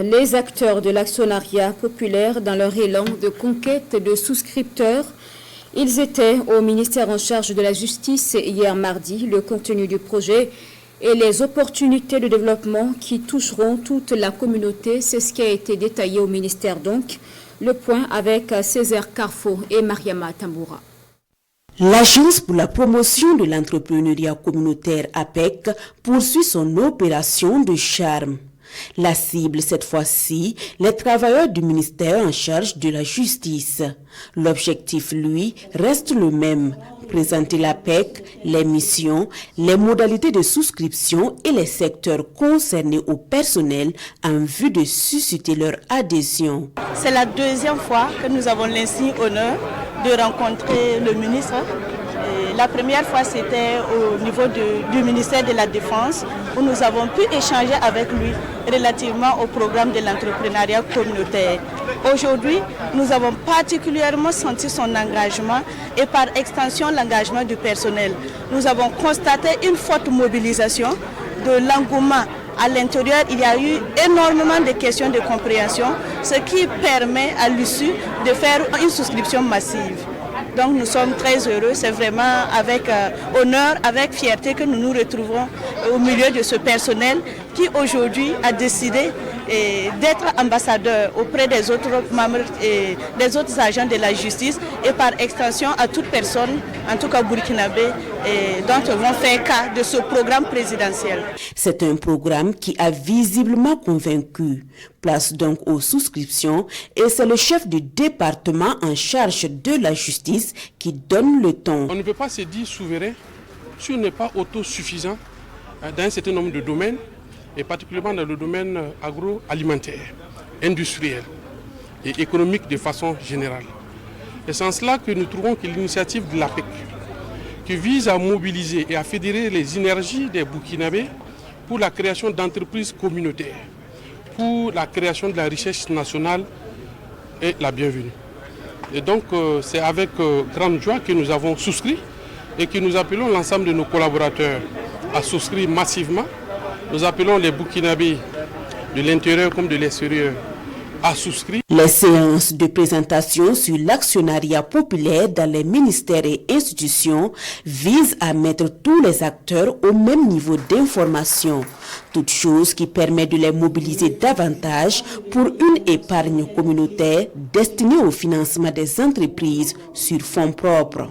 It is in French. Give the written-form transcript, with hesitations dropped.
Les acteurs de l'actionnariat populaire dans leur élan de conquête de souscripteurs, ils étaient au ministère en charge de la Justice hier mardi. Le contenu du projet et les opportunités de développement qui toucheront toute la communauté, c'est ce qui a été détaillé au ministère donc. Le point avec Césaire Carrefour et Mariama Tamboura. L'Agence pour la promotion de l'entrepreneuriat communautaire APEC poursuit son opération de charme. La cible, cette fois-ci, les travailleurs du ministère en charge de la justice. L'objectif, lui, reste le même. Présenter l'APEC, les missions, les modalités de souscription et les secteurs concernés au personnel en vue de susciter leur adhésion. C'est la deuxième fois que nous avons l'insigne honneur de rencontrer le ministre. La première fois, c'était au niveau du ministère de la Défense, où nous avons pu échanger avec lui relativement au programme de l'entrepreneuriat communautaire. Aujourd'hui, nous avons particulièrement senti son engagement et par extension l'engagement du personnel. Nous avons constaté une forte mobilisation de l'engouement. À l'intérieur, il y a eu énormément de questions de compréhension, ce qui permet à l'issue de faire une souscription massive. Donc nous sommes très heureux, c'est vraiment avec honneur, avec fierté que nous nous retrouvons au milieu de ce personnel qui aujourd'hui a décidé d'être ambassadeur auprès des autres membres et des autres agents de la justice et par extension à toute personne, en tout cas burkinabé, dont vont faire cas de ce programme présidentiel. C'est un programme qui a visiblement convaincu. Place donc aux souscriptions et c'est le chef du département en charge de la justice qui donne le ton. On ne peut pas se dire souverain si on n'est pas autosuffisant dans un certain nombre de domaines, et particulièrement dans le domaine agroalimentaire, industriel et économique de façon générale. Et c'est en cela que nous trouvons que l'initiative de l'APEC, qui vise à mobiliser et à fédérer les énergies des Burkinabés pour la création d'entreprises communautaires, pour la création de la richesse nationale, est la bienvenue. Et donc c'est avec grande joie que nous avons souscrit et que nous appelons l'ensemble de nos collaborateurs à souscrire massivement. Nous appelons les Burkinabés de l'intérieur comme de l'extérieur à souscrire. Les séances de présentation sur l'actionnariat populaire dans les ministères et institutions visent à mettre tous les acteurs au même niveau d'information. Toute chose qui permet de les mobiliser davantage pour une épargne communautaire destinée au financement des entreprises sur fonds propres.